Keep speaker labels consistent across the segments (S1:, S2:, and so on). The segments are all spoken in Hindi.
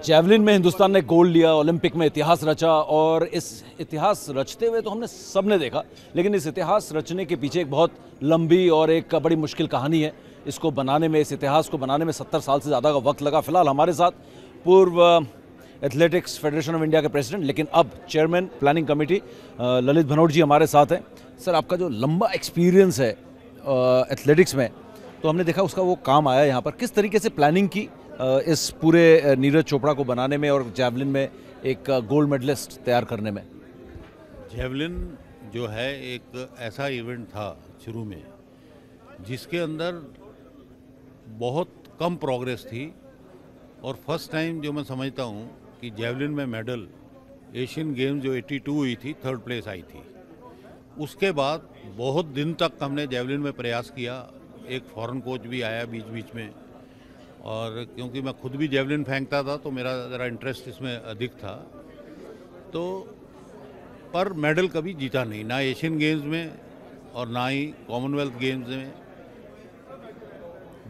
S1: जैवलिन में हिंदुस्तान ने गोल्ड लिया, ओलंपिक में इतिहास रचा और इस इतिहास रचते हुए तो हमने सबने देखा, लेकिन इस इतिहास रचने के पीछे एक बहुत लंबी और एक बड़ी मुश्किल कहानी है। इसको बनाने में, इस इतिहास को बनाने में 70 साल से ज़्यादा का वक्त लगा। फिलहाल हमारे साथ पूर्व एथलेटिक्स फेडरेशन ऑफ इंडिया के प्रेसिडेंट लेकिन अब chairman planning committee Lalit Bhanot ji हमारे साथ हैं। सर, आपका जो लंबा एक्सपीरियंस है एथलेटिक्स में, तो हमने देखा उसका वो काम आया यहाँ पर। किस तरीके से प्लानिंग की इस पूरे नीरज चोपड़ा को बनाने में और जैवलिन में एक गोल्ड मेडलिस्ट तैयार करने में?
S2: जैवलिन जो है एक ऐसा इवेंट था शुरू में जिसके अंदर बहुत कम प्रोग्रेस थी और फर्स्ट टाइम जो मैं समझता हूँ कि जैवलिन में मेडल एशियन गेम्स जो 82 हुई थी, 3rd प्लेस आई थी। उसके बाद बहुत दिन तक हमने जैवलिन में प्रयास किया। एक फॉरेन कोच भी आया बीच बीच में, और क्योंकि मैं खुद भी जैवलिन फेंकता था तो मेरा ज़रा इंटरेस्ट इसमें अधिक था, तो पर मेडल कभी जीता नहीं, ना एशियन गेम्स में और ना ही कॉमनवेल्थ गेम्स में।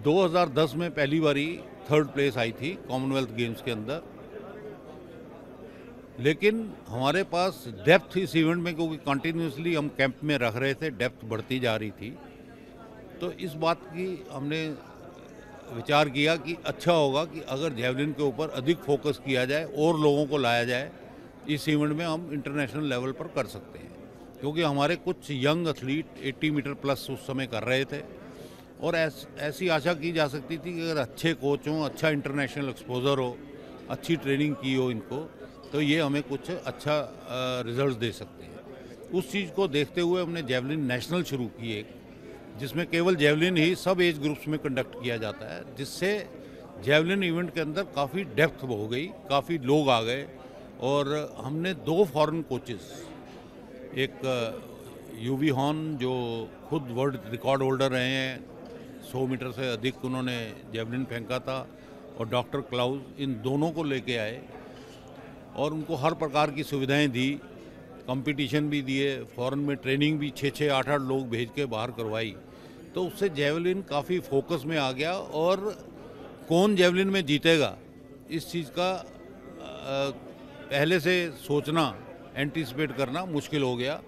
S2: 2010 में पहली बारी 3rd प्लेस आई थी कॉमनवेल्थ गेम्स के अंदर, लेकिन हमारे पास डेप्थ इस इवेंट में, क्योंकि कंटिन्यूसली हम कैंप में रख रहे थे, डेप्थ बढ़ती जा रही थी, तो इस बात की हमने विचार किया कि अच्छा होगा कि अगर जैवलिन के ऊपर अधिक फोकस किया जाए और लोगों को लाया जाए, इस इवेंट में हम इंटरनेशनल लेवल पर कर सकते हैं। क्योंकि हमारे कुछ यंग एथलीट 80 मीटर प्लस उस समय कर रहे थे और ऐसी आशा की जा सकती थी कि अगर अच्छे कोच हों, अच्छा इंटरनेशनल एक्सपोजर हो, अच्छी ट्रेनिंग की हो इनको, तो ये हमें कुछ अच्छा रिजल्ट दे सकते हैं। उस चीज़ को देखते हुए हमने जैवलिन नेशनल शुरू की एक, जिसमें केवल जैवलिन ही सब एज ग्रुप्स में कंडक्ट किया जाता है, जिससे जैवलिन इवेंट के अंदर काफ़ी डेप्थ हो गई, काफ़ी लोग आ गए। और हमने 2 फॉरेन कोचेस, एक यूवी हॉर्न जो खुद वर्ल्ड रिकॉर्ड होल्डर रहे हैं, 100 मीटर से अधिक उन्होंने जैवलिन फेंका था, और डॉक्टर क्लाउज, इन दोनों को लेके आए और उनको हर प्रकार की सुविधाएं दी, कंपटीशन भी दिए, फॉरेन में ट्रेनिंग भी 6-6, 8-8 लोग भेज के बाहर करवाई। तो उससे जैवलिन काफ़ी फोकस में आ गया और कौन जैवलिन में जीतेगा इस चीज़ का पहले से सोचना, एंटिसिपेट करना मुश्किल हो गया।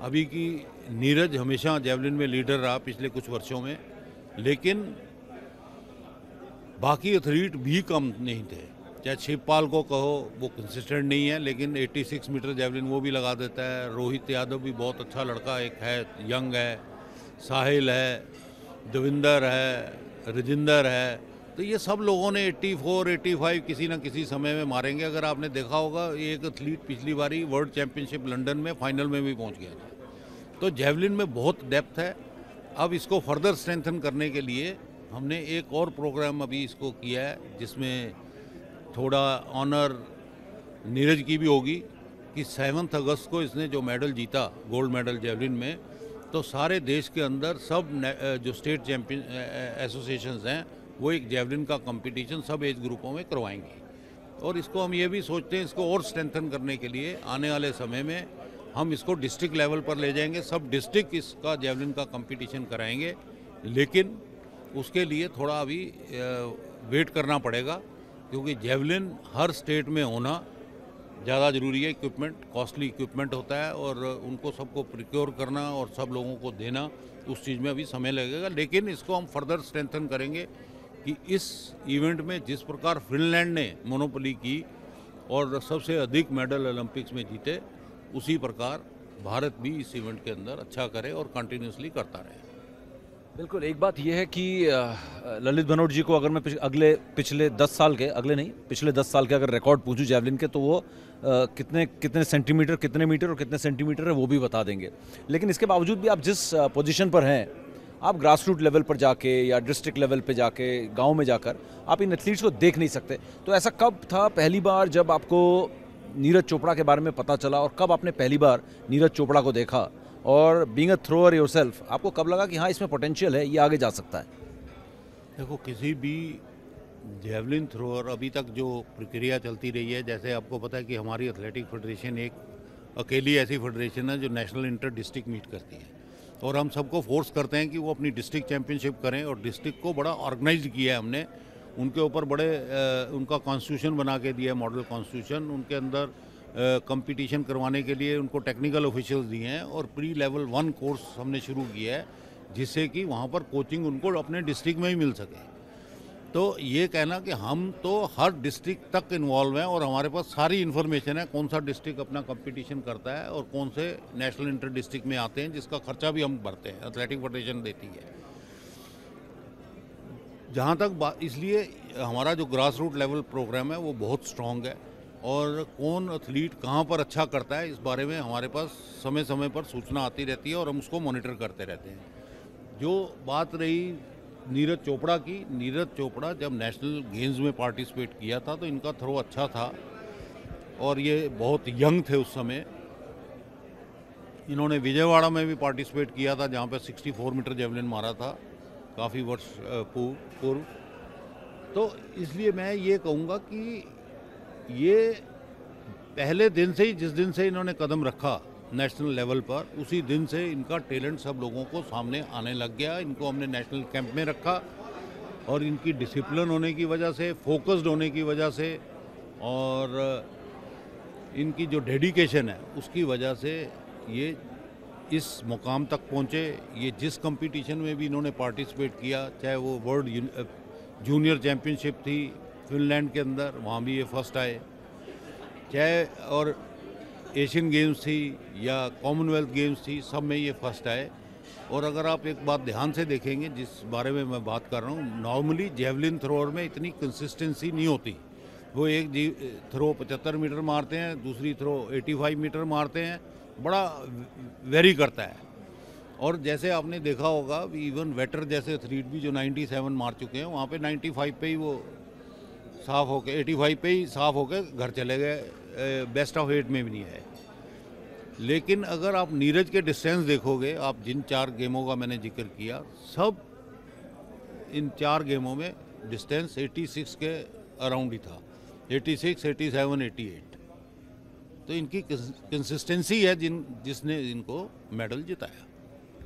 S2: अभी की नीरज हमेशा जैवलिन में लीडर रहा पिछले कुछ वर्षों में, लेकिन बाकी एथलीट भी कम नहीं थे। चाहे शिवपाल को कहो, वो कंसिस्टेंट नहीं है, लेकिन 86 मीटर जैवलिन वो भी लगा देता है। रोहित यादव भी बहुत अच्छा लड़का एक है, यंग है। साहिल है, देविंदर है, रजिंदर है। तो ये सब लोगों ने 84, 85 किसी न किसी समय में मारेंगे। अगर आपने देखा होगा, एक एथलीट पिछली बारी वर्ल्ड चैंपियनशिप लंदन में फाइनल में भी पहुंच गया था। तो जैवलिन में बहुत डेप्थ है। अब इसको फर्दर स्ट्रेंथन करने के लिए हमने एक और प्रोग्राम अभी इसको किया है, जिसमें थोड़ा ऑनर नीरज की भी होगी कि 7 अगस्त को इसने जो मेडल जीता, गोल्ड मेडल जैवलिन में, तो सारे देश के अंदर सब जो स्टेट चैंपियन एसोसिएशंस हैं, वो एक जैवलिन का कंपटीशन सब एज ग्रुपों में करवाएंगे। और इसको हम ये भी सोचते हैं, इसको और स्ट्रेंथन करने के लिए आने वाले समय में हम इसको डिस्ट्रिक्ट लेवल पर ले जाएंगे। सब डिस्ट्रिक्ट इसका जैवलिन का कंपटीशन कराएंगे, लेकिन उसके लिए थोड़ा अभी वेट करना पड़ेगा, क्योंकि जैवलिन हर स्टेट में होना ज़्यादा ज़रूरी है। इक्विपमेंट, कॉस्टली इक्विपमेंट होता है और उनको सबको प्रिक्योर करना और सब लोगों को देना, उस चीज़ में अभी समय लगेगा। लेकिन इसको हम फर्दर स्ट्रेंथन करेंगे कि इस इवेंट में जिस प्रकार फिनलैंड ने मोनोपोली की और सबसे अधिक मेडल ओलंपिक्स में जीते, उसी प्रकार भारत भी इस इवेंट के अंदर अच्छा करे और कंटिन्यूसली करता रहे।
S1: बिल्कुल। एक बात यह है कि ललित भनोट जी को अगर मैं पिछले 10 साल के, अगले नहीं, पिछले 10 साल के अगर रिकॉर्ड पूछूं जैवलिन के, तो वो कितने सेंटीमीटर, कितने मीटर और कितने सेंटीमीटर है वो भी बता देंगे। लेकिन इसके बावजूद भी आप जिस पोजीशन पर हैं, आप ग्रास रूट लेवल पर जाके या डिस्ट्रिक्ट लेवल पे जाके, गांव में जाकर आप इन एथलीट्स को देख नहीं सकते। तो ऐसा कब था पहली बार जब आपको नीरज चोपड़ा के बारे में पता चला, और कब आपने पहली बार नीरज चोपड़ा को देखा? और बीइंग अ थ्रोअर योरसेल्फ, आपको कब लगा कि हाँ, इसमें पोटेंशियल है, ये आगे जा सकता है?
S2: देखो, किसी भी जैवलिन थ्रोअर, अभी तक जो प्रक्रिया चलती रही है, जैसे आपको पता है कि हमारी एथलेटिक फेडरेशन एक अकेली ऐसी फेडरेशन है जो नेशनल इंटर डिस्ट्रिक्ट मीट करती है, और हम सबको फोर्स करते हैं कि वो अपनी डिस्ट्रिक्ट चैंपियनशिप करें, और डिस्ट्रिक्ट को बड़ा ऑर्गेनाइज्ड किया है हमने। उनके ऊपर बड़े उनका कॉन्स्टिट्यूशन बना के दिया है, मॉडल कॉन्स्टिट्यूशन। उनके अंदर कंपटीशन करवाने के लिए उनको टेक्निकल ऑफिशियल्स दिए हैं और प्री लेवल 1 कोर्स हमने शुरू किया है, जिससे कि वहाँ पर कोचिंग उनको अपने डिस्ट्रिक्ट में ही मिल सके। तो ये कहना कि हम तो हर डिस्ट्रिक्ट तक इन्वॉल्व हैं और हमारे पास सारी इन्फॉर्मेशन है, कौन सा डिस्ट्रिक्ट अपना कंपटीशन करता है और कौन से नेशनल इंटर डिस्ट्रिक्ट में आते हैं, जिसका खर्चा भी हम भरते हैं, एथलेटिक फेडरेशन देती है। जहाँ तक इसलिए हमारा जो ग्रास रूट लेवल प्रोग्राम है वो बहुत स्ट्रॉन्ग है और कौन एथलीट कहाँ पर अच्छा करता है इस बारे में हमारे पास समय समय पर सूचना आती रहती है और हम उसको मॉनिटर करते रहते हैं। जो बात रही नीरज चोपड़ा की, नीरज चोपड़ा जब नेशनल गेम्स में पार्टिसिपेट किया था तो इनका थ्रो अच्छा था और ये बहुत यंग थे उस समय। इन्होंने विजयवाड़ा में भी पार्टिसिपेट किया था जहाँ पे 64 मीटर जेवलिन मारा था काफ़ी वर्ष पूर्व। तो इसलिए मैं ये कहूँगा कि ये पहले दिन से ही, जिस दिन से इन्होंने कदम रखा नेशनल लेवल पर, उसी दिन से इनका टैलेंट सब लोगों को सामने आने लग गया। इनको हमने नेशनल कैंप में रखा और इनकी डिसिप्लिन होने की वजह से, फोकस्ड होने की वजह से और इनकी जो डेडिकेशन है उसकी वजह से ये इस मुकाम तक पहुँचे। ये जिस कंपटीशन में भी इन्होंने पार्टिसिपेट किया, चाहे वो वर्ल्ड जूनियर चैम्पियनशिप थी फिनलैंड के अंदर, वहाँ भी ये फर्स्ट आए, चाहे और एशियन गेम्स थी या कॉमनवेल्थ गेम्स थी, सब में ये फर्स्ट आए। और अगर आप एक बात ध्यान से देखेंगे जिस बारे में मैं बात कर रहा हूँ, नॉर्मली जेवलिन थ्रोअर में इतनी कंसिस्टेंसी नहीं होती। वो एक थ्रो 75 मीटर मारते हैं, दूसरी थ्रो 85 मीटर मारते हैं, बड़ा वेरी करता है। और जैसे आपने देखा होगा इवन वेटर जैसे एथलीट भी जो 97 मार चुके हैं, वहाँ पे 95 पे ही वो साफ होके 85 पे ही साफ होके घर चले गए, बेस्ट ऑफ 8 में भी नहीं आए। लेकिन अगर आप नीरज के डिस्टेंस देखोगे, आप जिन 4 गेमों का मैंने जिक्र किया, सब इन 4 गेमों में डिस्टेंस 86 के अराउंड ही था, 86, 87, 88। तो इनकी कंसिस्टेंसी है जिसने इनको मेडल जिताया।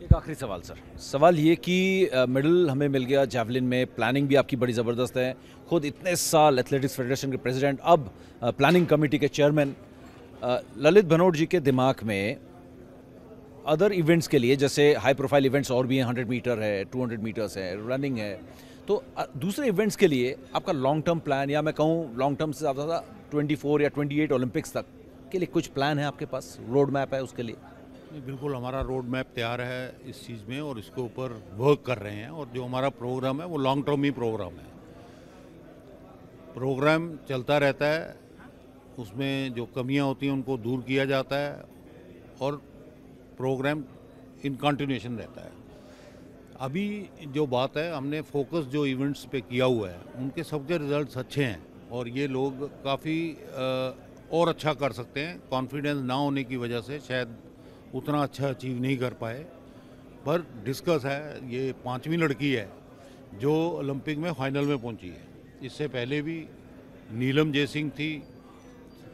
S1: एक आखिरी सवाल सर, सवाल ये कि मेडल हमें मिल गया जैवलिन में, प्लानिंग भी आपकी बड़ी ज़बरदस्त है, खुद इतने साल एथलेटिक्स फेडरेशन के प्रेसिडेंट, अब प्लानिंग कमेटी के चेयरमैन। ललित भनोट जी के दिमाग में अदर इवेंट्स के लिए, जैसे हाई प्रोफाइल इवेंट्स और भी हैं, 100 मीटर है, 200 मीटर्स है, रनिंग है, तो दूसरे इवेंट्स के लिए आपका लॉन्ग टर्म प्लान, या मैं कहूँ लॉन्ग टर्म से ज़्यादा 24 या 28 ओलंपिक्स तक के लिए कुछ प्लान है आपके पास, रोड मैप है उसके लिए?
S2: बिल्कुल, हमारा रोड मैप तैयार है इस चीज़ में और इसके ऊपर वर्क कर रहे हैं। और जो हमारा प्रोग्राम है वो लॉन्ग टर्म ही प्रोग्राम है। प्रोग्राम चलता रहता है, उसमें जो कमियां होती हैं उनको दूर किया जाता है और प्रोग्राम इन कंटिन्यूएशन रहता है। अभी जो बात है, हमने फोकस जो इवेंट्स पे किया हुआ है उनके सबके रिजल्ट्स अच्छे हैं और ये लोग काफ़ी और अच्छा कर सकते हैं। कॉन्फिडेंस ना होने की वजह से शायद उतना अच्छा अचीव नहीं कर पाए, पर डिस्कस है। ये 5वीं लड़की है जो ओलंपिक में फाइनल में पहुंची है। इससे पहले भी नीलम जयसिंह थी,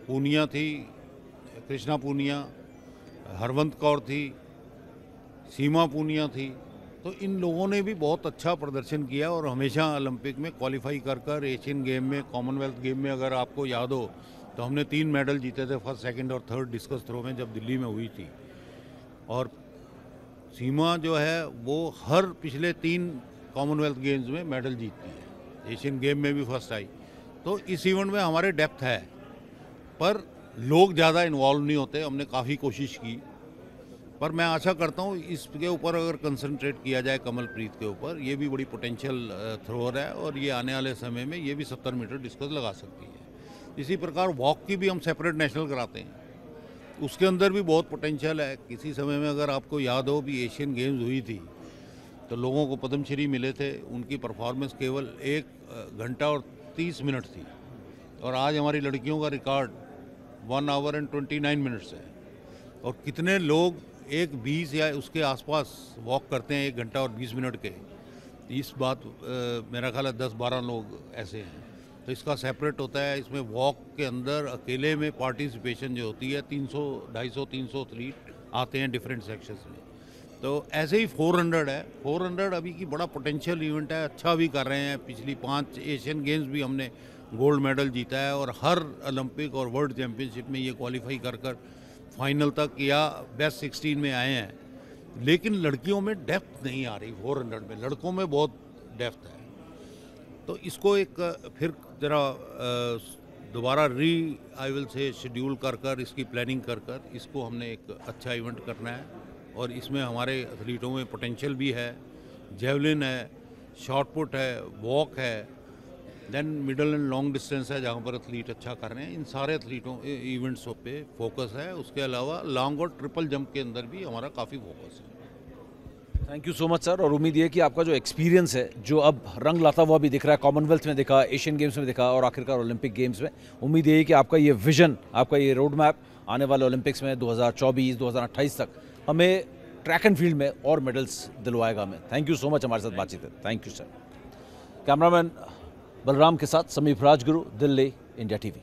S2: पूनिया थी, कृष्णा पूनिया, हरवंत कौर थी, सीमा पूनिया थी। तो इन लोगों ने भी बहुत अच्छा प्रदर्शन किया और हमेशा ओलंपिक में क्वालिफाई कर एशियन गेम में, कॉमनवेल्थ गेम में अगर आपको याद हो तो हमने 3 मेडल जीते थे, फर्स्ट, सेकंड और थर्ड डिस्कस थ्रो में, जब दिल्ली में हुई थी। और सीमा जो है वो हर पिछले 3 कॉमनवेल्थ गेम्स में मेडल जीतती है, एशियन गेम में भी फर्स्ट आई। तो इस इवेंट में हमारे डेप्थ है, पर लोग ज़्यादा इन्वॉल्व नहीं होते। हमने काफ़ी कोशिश की, पर मैं आशा करता हूँ इसके ऊपर अगर कंसंट्रेट किया जाए, कमलप्रीत के ऊपर, ये भी बड़ी पोटेंशियल थ्रोअर है और ये आने वाले समय में ये भी 70 मीटर डिस्कस लगा सकती है। इसी प्रकार वॉक की भी हम सेपरेट नेशनल कराते हैं, उसके अंदर भी बहुत पोटेंशियल है। किसी समय में अगर आपको याद हो भी एशियन गेम्स हुई थी तो लोगों को पद्मश्री मिले थे, उनकी परफॉर्मेंस केवल 1 घंटा और 30 मिनट थी और आज हमारी लड़कियों का रिकॉर्ड 1 आवर एंड 29 मिनट्स है। और कितने लोग 1:20 या उसके आसपास वॉक करते हैं 1 घंटा और 20 मिनट के, इस बात मेरा ख्याल है 10-12 लोग ऐसे हैं। तो इसका सेपरेट होता है। इसमें वॉक के अंदर अकेले में पार्टिसिपेशन जो होती है 300, 250, 300 एथलीट आते हैं डिफरेंट सेक्शंस में। तो ऐसे ही 400 है, 400 अभी की बड़ा पोटेंशियल इवेंट है, अच्छा भी कर रहे हैं। पिछली 5 एशियन गेम्स भी हमने गोल्ड मेडल जीता है और हर ओलंपिक और वर्ल्ड चैम्पियनशिप में ये क्वालिफाई कर कर फाइनल तक या बेस्ट 16 में आए हैं। लेकिन लड़कियों में डेप्थ नहीं आ रही 400 में, लड़कों में बहुत डेप्थ है। तो इसको एक फिर जरा दोबारा आई विल से शेड्यूल कर कर इसकी प्लानिंग कर कर इसको हमने एक अच्छा इवेंट करना है और इसमें हमारे एथलीटों में पोटेंशियल भी है। जेवलिन है, शॉट पुट है, वॉक है, then middle and long distance है जहाँ पर एथलीट अच्छा कर रहे हैं। इन सारे एथलीटों इवेंट्सों पे फोकस है। उसके अलावा लॉन्ग और ट्रिपल जंप के अंदर भी हमारा काफ़ी फोकस है।
S1: Thank you so much sir. और उम्मीद है कि आपका जो एक्सपीरियंस है जो अब रंग लाता हुआ भी दिख रहा है, कॉमनवेल्थ में दिखा, एशियन गेम्स में दिखा और आखिरकार ओलंपिक गेम्स में, उम्मीद है कि आपका ये विजन, आपका ये रोड मैप आने वाले ओलंपिक्स में 2024 2028 तक हमें ट्रैक एंड फील्ड में और मेडल्स दिलवाएगा हमें। थैंक यू सो मच हमारे साथ बातचीत है। Thank you sir. Cameraman Balram के साथ समीप राजगुरु, दिल्ली, इंडिया टीवी।